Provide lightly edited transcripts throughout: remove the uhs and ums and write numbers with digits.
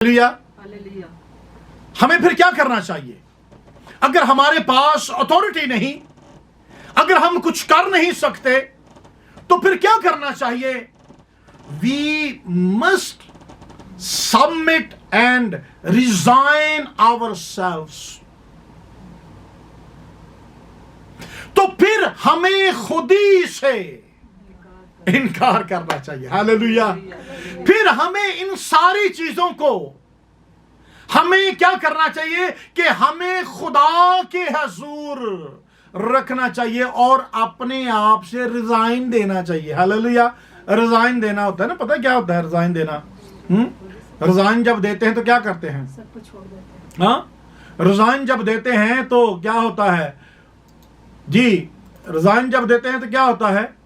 Hallelujah. हमें फिर क्या करना चाहिए? अगर हमारे पास अथॉरिटी नहीं, अगर हम कुछ कर नहीं सकते, तो फिर क्या करना चाहिए? We must submit and resign ourselves. तो फिर हमें खुद ही से इनकार करना चाहिए। हालेलुया। फिर हमें इन सारी चीजों को हमें क्या करना चाहिए कि हमें खुदा के हजूर रखना चाहिए और अपने आप से रिजाइन देना चाहिए। हालेलुया। रिजाइन देना होता है ना, पता है क्या होता है रिजाइन देना? रिजाइन जब देते हैं तो क्या करते हैं? सब कुछ छोड़ देते हैं। हाँ, रिजाइन जब देते हैं तो क्या होता है जी? रिजाइन जब देते हैं तो क्या होता है?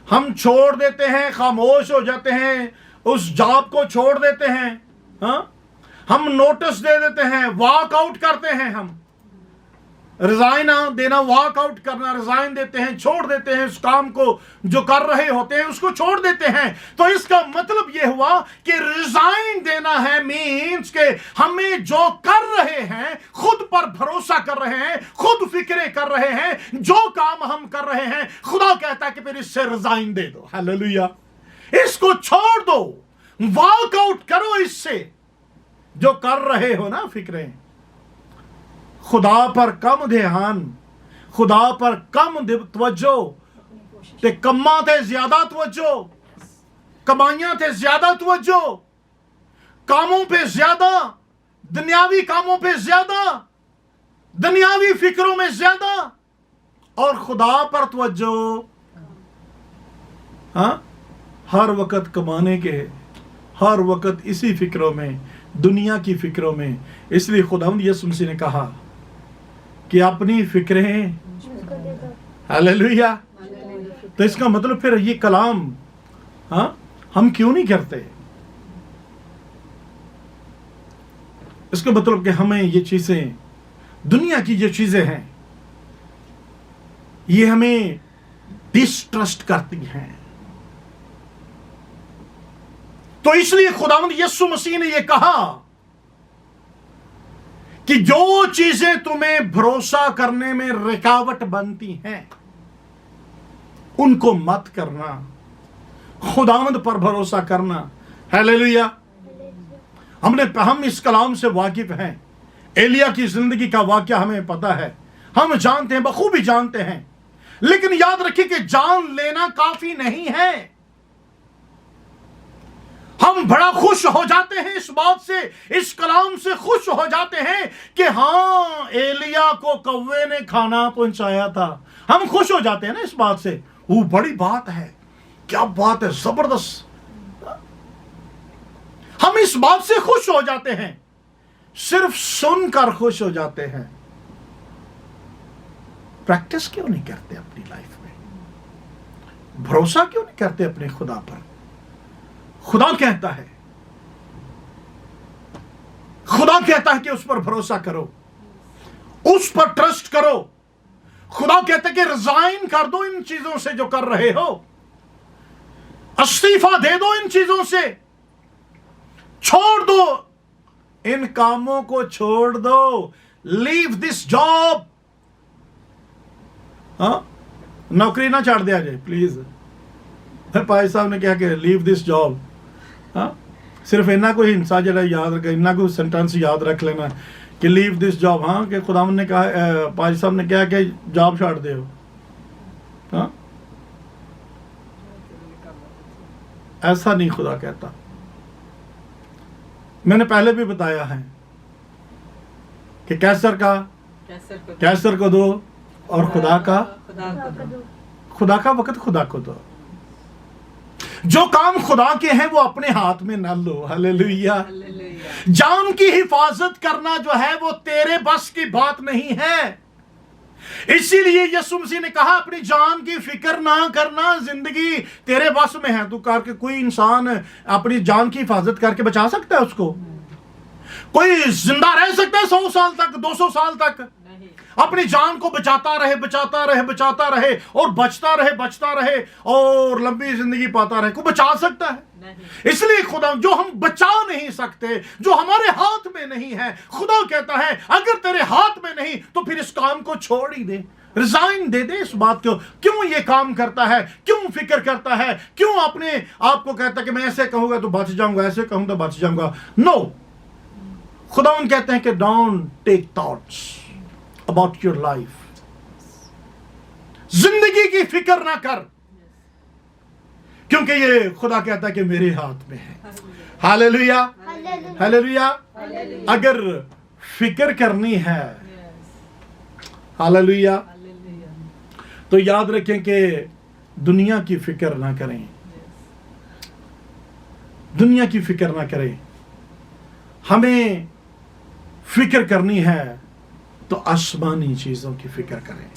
हम छोड़ देते हैं, खामोश हो जाते हैं, उस जॉब को छोड़ देते हैं। हाँ, हम नोटिस दे देते हैं, वॉक आउट करते हैं। हम रिजाइन देना, वॉक आउट करना, रिजाइन देते हैं, छोड़ देते हैं उस काम को जो कर रहे होते हैं, उसको छोड़ देते हैं। तो इसका मतलब यह हुआ कि रिजाइन देना है मीन्स के हमें जो कर रहे हैं, खुद पर भरोसा कर रहे हैं, खुद फिक्रे कर रहे हैं, जो काम हम कर रहे हैं, खुदा कहता है कि फिर इससे रिजाइन दे दो। हालेलुया। इसको छोड़ दो, वॉक आउट करो इससे, जो कर रहे हो ना फिक्रें। खुदा पर कम ध्यान, खुदा पर कम तवज्जो, ते कम्मा ते ज्यादा तवज्जो, कमाइयां ते ज्यादा तवज्जो, कामों पे ज्यादा, दुनियावी कामों पे ज्यादा, दुनियावी फिक्रों में ज्यादा, और खुदा पर तवज्जो हाँ, हर वक्त कमाने के, हर वक्त इसी फिक्रों में, दुनिया की फिक्रों में। इसलिए खुदावंद यीशु मसीह ने कहा कि अपनी फिक्रें, हालेलुया। तो इसका मतलब फिर ये कलाम हाँ, हम क्यों नहीं करते? इसका मतलब कि हमें ये चीजें, दुनिया की जो चीजें हैं, ये हमें डिस्ट्रस्ट करती हैं। तो इसलिए खुदावंद यीशु मसीह ने यह कहा कि जो चीजें तुम्हें भरोसा करने में रुकावट बनती हैं, उनको मत करना, खुदावंद पर भरोसा करना। हालेलुया। हम इस कलाम से वाकिफ हैं। एलिया की जिंदगी का वाकया हमें पता है, हम जानते हैं, बखूबी जानते हैं। लेकिन याद रखिए कि जान लेना काफी नहीं है। हम बड़ा खुश हो जाते हैं इस बात से, इस कलाम से खुश हो जाते हैं कि हाँ, एलिया को कौवे ने खाना पहुंचाया था। हम खुश हो जाते हैं ना इस बात से, वो बड़ी बात है, क्या बात है, जबरदस्त। हम इस बात से खुश हो जाते हैं, सिर्फ सुनकर खुश हो जाते हैं। प्रैक्टिस क्यों नहीं करते अपनी लाइफ में? भरोसा क्यों नहीं करते अपने खुदा पर? खुदा कहता है, खुदा कहता है कि उस पर भरोसा करो, उस पर ट्रस्ट करो। खुदा कहता है कि रिजाइन कर दो इन चीजों से जो कर रहे हो, इस्तीफा दे दो इन चीजों से, छोड़ दो इन कामों को, छोड़ दो। Leave this job. हाँ, नौकरी ना छाड़ दिया जाए प्लीज। भाई साहब ने क्या कहा, लीव दिस जॉब। हाँ, सिर्फ इन्ना कोई हिंसा जरा याद रख, इन्ना कोई सेंटेंस याद रख लेना कि लीव दिस जॉब। हाँ, कि खुदावंद ने कहा, पाजी साहब ने कहा कि जॉब छाड़ दे। हाँ, ऐसा नहीं खुदा कहता। मैंने पहले भी बताया है कि कैसर को दो और खुदा का वक्त खुदा को दो। जो काम खुदा के हैं वो अपने हाथ में न लो। हालेलुया। जान की हिफाजत करना जो है वो तेरे बस की बात नहीं है। इसीलिए यीशु मसीह ने कहा, अपनी जान की फिक्र ना करना, जिंदगी तेरे बस में है। तू करके, कोई इंसान अपनी जान की हिफाजत करके बचा सकता है उसको? कोई जिंदा रह सकता है 100 साल तक, 200 साल तक? अपनी जान को बचाता रहे, बचाता रहे, बचाता रहे, और बचता रहे और लंबी जिंदगी पाता रहे। कोई बचा सकता है? इसलिए खुदा जो हम बचा नहीं सकते, जो हमारे हाथ में नहीं है, खुदा कहता है अगर तेरे हाथ में नहीं तो फिर इस काम को छोड़ ही दे, रिजाइन दे दे इस बात को। क्यों ये काम करता है, क्यों फिक्र करता है, क्यों अपने आप को कहता है कि मैं ऐसे कहूंगा तो बच जाऊंगा, ऐसे कहूंगा तो बच जाऊंगा। नो, खुदावंद कहते हैं कि don't take thoughts about your life, जिंदगी की फिक्र ना कर, क्योंकि ये खुदा कहता है कि मेरे हाथ में है। Hallelujah, hallelujah. अगर फिक्र करनी है, हालेलुया, तो याद रखें कि दुनिया की फिक्र ना करें, दुनिया की फिक्र ना करें। हमें फिक्र करनी है तो आसमानी चीजों की फिक्र करें।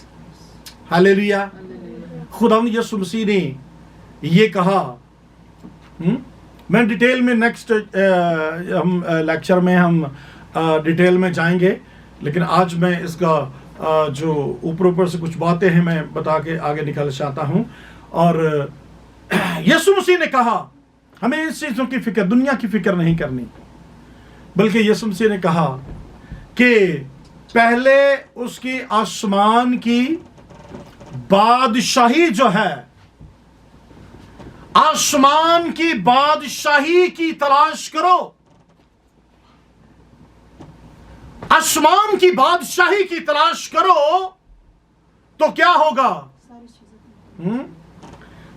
हालेलुया। खुदावंद यीशु मसीह ने ये कहा, मैं डिटेल में नेक्स्ट हम लेक्चर में हम डिटेल में जाएंगे, लेकिन आज मैं इसका जो ऊपर से कुछ बातें हैं मैं बता के आगे निकल चाहता हूं। और यीशु मसीह ने कहा हमें इस चीजों की फिक्र, दुनिया की फिक्र नहीं करनी, बल्कि यीशु मसीह ने कहा कि पहले उसकी आसमान की बादशाही जो है, आसमान की बादशाही की तलाश करो। आसमान की बादशाही की तलाश करो तो क्या होगा?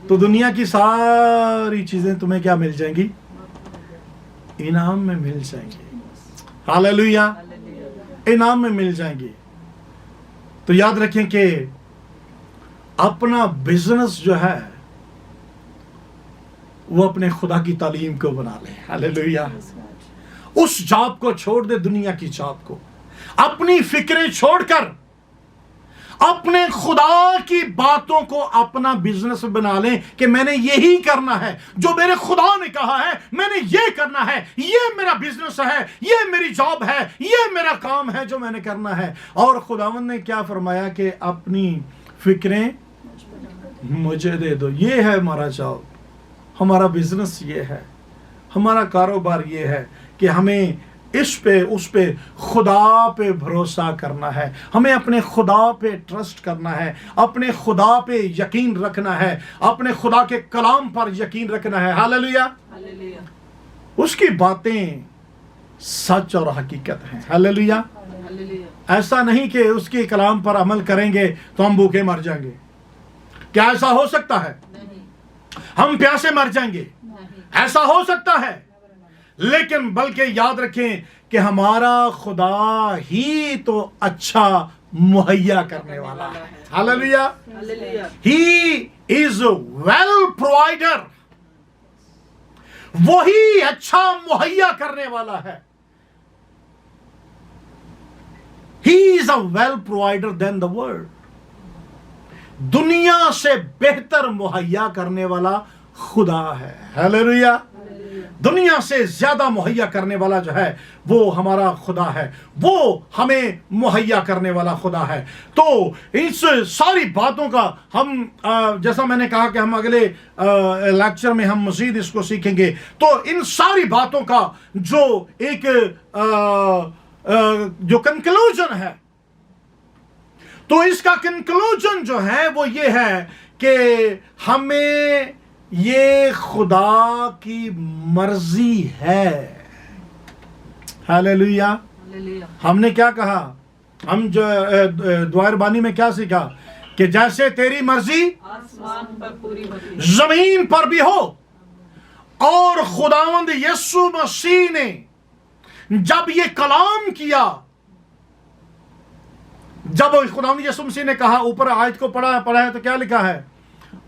तो दुनिया की सारी चीजें तुम्हें क्या मिल जाएंगी? इनाम में मिल जाएंगी। हालेलुया, इनाम में मिल जाएंगी। तो याद रखें कि अपना बिजनेस जो है वो अपने खुदा की तालीम को बना ले। हालेलुया। उस जॉब को छोड़ दे, दुनिया की जॉब को, अपनी फिक्रें छोड़कर अपने खुदा की बातों को अपना बिजनेस बना लें कि मैंने यही करना है, जो मेरे खुदा ने कहा है मैंने ये करना है, ये मेरा बिजनेस है, ये मेरी जॉब है, ये मेरा काम है जो मैंने करना है। और खुदावंद ने क्या फरमाया कि अपनी फिक्रें मुझे दे दो। ये है हमारा जॉब, हमारा बिजनेस ये है, हमारा कारोबार ये है कि हमें इस पे उस पे खुदा पे भरोसा करना है, हमें अपने खुदा पे ट्रस्ट करना है, अपने खुदा पे यकीन रखना है, अपने खुदा के कलाम पर यकीन रखना है। हालेलुया। उसकी बातें सच और हकीकत हैं। हालेलुया। ऐसा नहीं कि उसके कलाम पर अमल करेंगे तो हम भूखे मर जाएंगे। क्या ऐसा हो सकता है? हम प्यासे मर जाएंगे? ऐसा हो सकता है? लेकिन बल्कि याद रखें कि हमारा खुदा ही तो अच्छा मुहैया करने वाला है। Hallelujah. He is well provider, वही अच्छा मुहैया करने वाला है। He is a well provider than the world. दुनिया से बेहतर मुहैया करने वाला खुदा है। हालेलुया। दुनिया से ज्यादा मुहैया करने वाला जो है वो हमारा खुदा है, वो हमें मुहैया करने वाला खुदा है। तो इस सारी बातों का हम जैसा मैंने कहा कि हम अगले लेक्चर में हम मजीद इसको सीखेंगे। तो इन सारी बातों का जो एक जो कंक्लूजन है, तो इसका कंक्लूजन जो है वो ये है कि हमें ये खुदा की मर्जी है। हालेलुया। हमने क्या कहा? हम जो द्वार बानी में क्या सीखा कि जैसे तेरी मर्जी आसमान पर पूरी होती, जमीन पर भी हो। और खुदावंद यीशु मसीह ने जब ये कलाम किया, जब खुदावंद यीशु मसीह ने कहा, ऊपर आयत को पढ़ा है तो क्या लिखा है?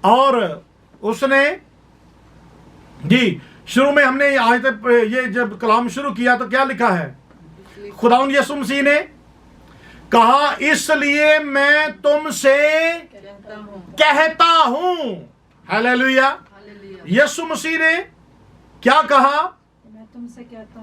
और उसने जी शुरू में हमने ये जब कलाम शुरू किया तो क्या लिखा है? खुदावंद यीशु मसीह ने कहा इसलिए मैं तुमसे कहता हूं। हालेलुया। यीशु मसीह ने क्या कहा? मैं तुमसे कहता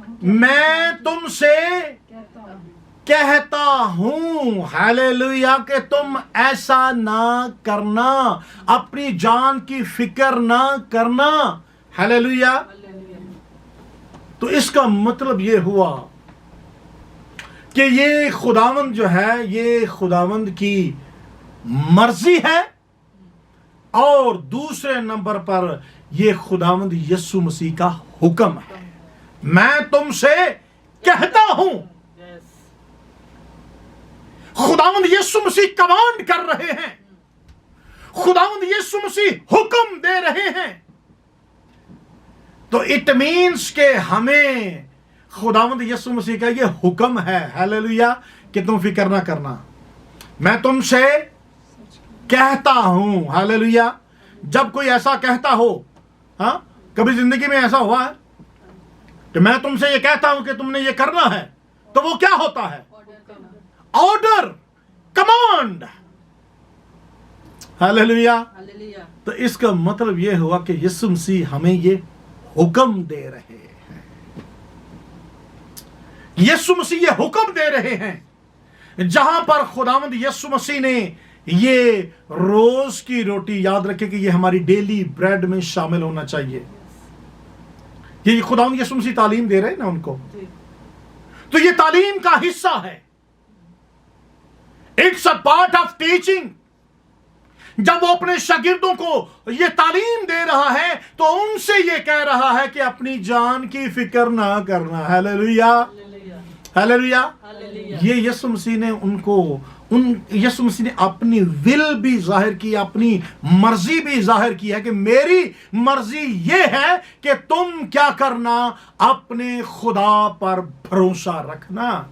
हूं। हालेलुया। कि तुम ऐसा ना करना, अपनी जान की फिक्र ना करना। हालेलुया। तो इसका मतलब ये हुआ कि ये खुदावंद जो है, ये खुदावंद की मर्जी है, और दूसरे नंबर पर ये खुदावंद यीशु मसीह का हुक्म है। मैं तुमसे कहता हूं, खुदावंद यीशु मसीह कमांड कर रहे हैं, खुदावंद यीशु मसीह हुक्म दे रहे हैं। तो इट मीन्स के हमें खुदावंद यीशु मसीह का ये हुक्म है, हालेलुया, कि तुम फिक्र ना करना, मैं तुमसे कहता हूं, हालेलुया। जब कोई ऐसा कहता हो, हाँ, कभी जिंदगी में ऐसा हुआ है कि मैं तुमसे ये कहता हूं कि तुमने ये करना है, तो वो क्या होता है? Order, command, hallelujah. तो इसका मतलब यह हुआ कि यीशु मसीह हमें ये हुक्म दे रहे हैं, यीशु मसीह ये हुक्म दे रहे हैं। जहां पर खुदावंद यीशु मसीह ने ये रोज की रोटी, याद रखें कि ये हमारी डेली ब्रेड में शामिल होना चाहिए, ये खुदावंद यीशु मसीह तालीम दे रहे हैं ना उनको, तो ये तालीम का हिस्सा है, it's a part of teaching. जब वो अपने शागिर्दों को ये तालीम दे रहा है तो उनसे ये कह रहा है कि अपनी जान की फिक्र ना करना, हालेलुया, हालेलुया। ये यीशु मसीह ने उनको, यीशु मसीह ने अपनी विल भी जाहिर की, अपनी मर्जी भी जाहिर की है कि मेरी मर्जी ये है कि तुम क्या करना, अपने खुदा पर भरोसा रखना,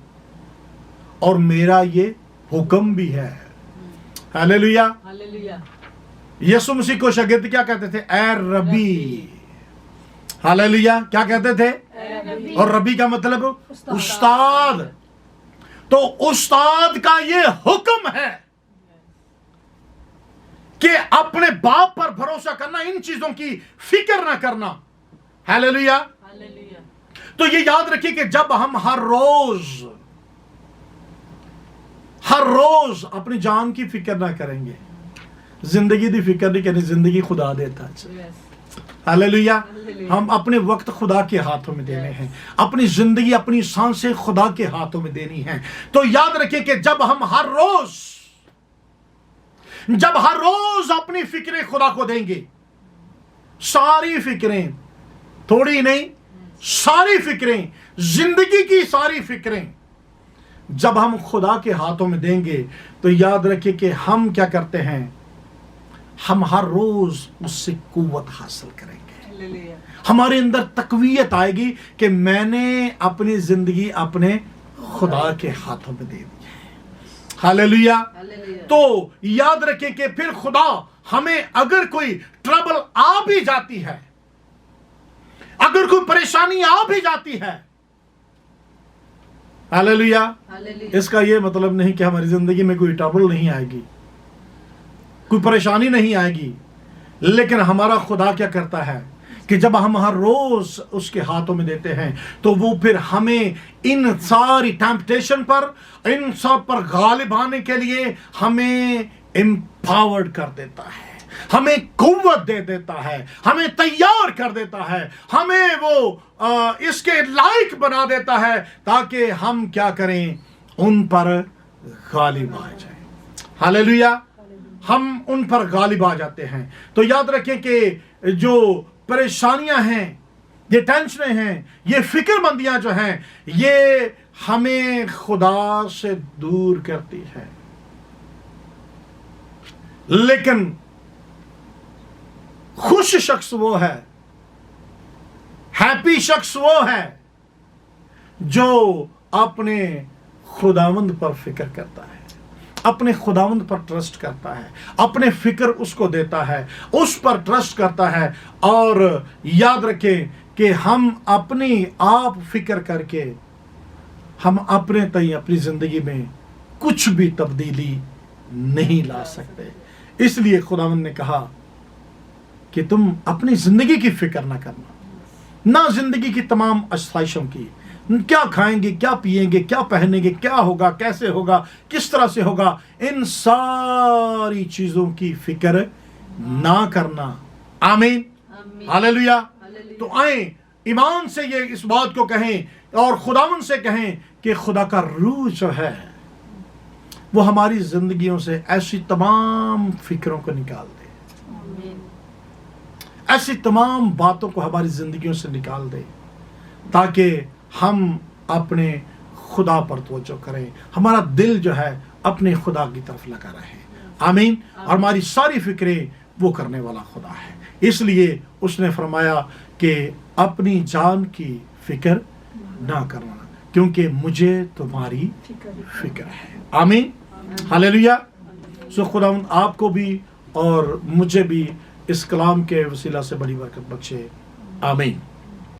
और मेरा ये हुक्म भी है, हालेलुया, हालेलुया। यीशु मसीह को शागिर्द क्या कहते थे? ए रबी, हालेलुया, क्या कहते थे? और रबी का मतलब उस्ताद। तो उस्ताद का ये हुक्म है कि अपने बाप पर भरोसा करना, इन चीजों की फिक्र ना करना, हालेलुया। तो ये याद रखिए कि जब हम हर रोज अपनी जान की फिक्र ना करेंगे, जिंदगी की फिक्र नहीं करनी, जिंदगी खुदा देता है, हालेलुया। हम अपने वक्त खुदा के हाथों में देने हैं, अपनी जिंदगी, अपनी सांसें खुदा के हाथों में देनी है। तो याद रखें कि जब हम हर रोज अपनी फिक्रें खुदा को देंगे, सारी फिक्रें, थोड़ी नहीं, सारी फिक्रें, जिंदगी की सारी फिक्रें जब हम खुदा के हाथों में देंगे, तो याद रखें कि हम क्या करते हैं, हम हर रोज उससे कुव्वत हासिल करेंगे, हमारे अंदर तकवीयत आएगी कि मैंने अपनी जिंदगी अपने खुदा के हाथों में दे दी है, हालेलुया। तो याद रखें कि फिर खुदा हमें, अगर कोई ट्रबल आ भी जाती है, अगर कोई परेशानी आ भी जाती है, हालेलुया, इसका यह मतलब नहीं कि हमारी जिंदगी में कोई ट्रबल नहीं आएगी, कोई परेशानी नहीं आएगी, लेकिन हमारा खुदा क्या करता है कि जब हम हर रोज उसके हाथों में देते हैं, तो वो फिर हमें इन सारी टेम्पटेशन पर, इन सब पर गालिब आने के लिए हमें एम्पावर्ड कर देता है, हमें कुव्वत दे देता है, हमें तैयार कर देता है, हमें वो इसके लायक बना देता है, ताकि हम क्या करें, उन पर गालिब आ जाए, हालेलुया। हम उन पर गालिब आ जाते हैं। तो याद रखें कि जो परेशानियां हैं, ये टेंशनें हैं, ये फिक्रमंदियां जो हैं, ये हमें खुदा से दूर करती है, लेकिन खुश शख्स वो है, हैप्पी शख्स वो है जो अपने खुदावंद पर फिक्र करता है, अपने खुदावंद पर ट्रस्ट करता है, अपने फिक्र उसको देता है, उस पर ट्रस्ट करता है। और याद रखें कि हम अपनी आप फिक्र करके हम अपने तय अपनी जिंदगी में कुछ भी तब्दीली नहीं ला सकते। इसलिए खुदावंद ने कहा कि तुम अपनी जिंदगी की फिक्र ना करना, ना जिंदगी की तमाम आसाइशों की, क्या खाएंगे, क्या पिएंगे, क्या पहनेंगे, क्या होगा, कैसे होगा, किस तरह से होगा, इन सारी चीजों की फिक्र ना करना। आमीन, हालेलुया। तो आए ईमान से ये इस बात को कहें और खुदावन से कहें कि खुदा का रूह जो है वो हमारी जिंदगियों से ऐसी तमाम फिक्रों को निकाल दे, ऐसी तमाम बातों को हमारी जिंदगियों से निकाल दे, ताकि हम अपने खुदा पर तवज्जो करें, हमारा दिल जो है अपने खुदा की तरफ लगा रहे। आमीन। और हमारी सारी फिक्रें वो करने वाला खुदा है। इसलिए उसने फरमाया कि अपनी जान की फिक्र ना करना, क्योंकि मुझे तुम्हारी फिक्र है। आमीन, हालेलुया। सो खुदावंद आपको भी और मुझे भी इस कलाम के वसीला से बड़ी बरकत बख्शे। आमीन।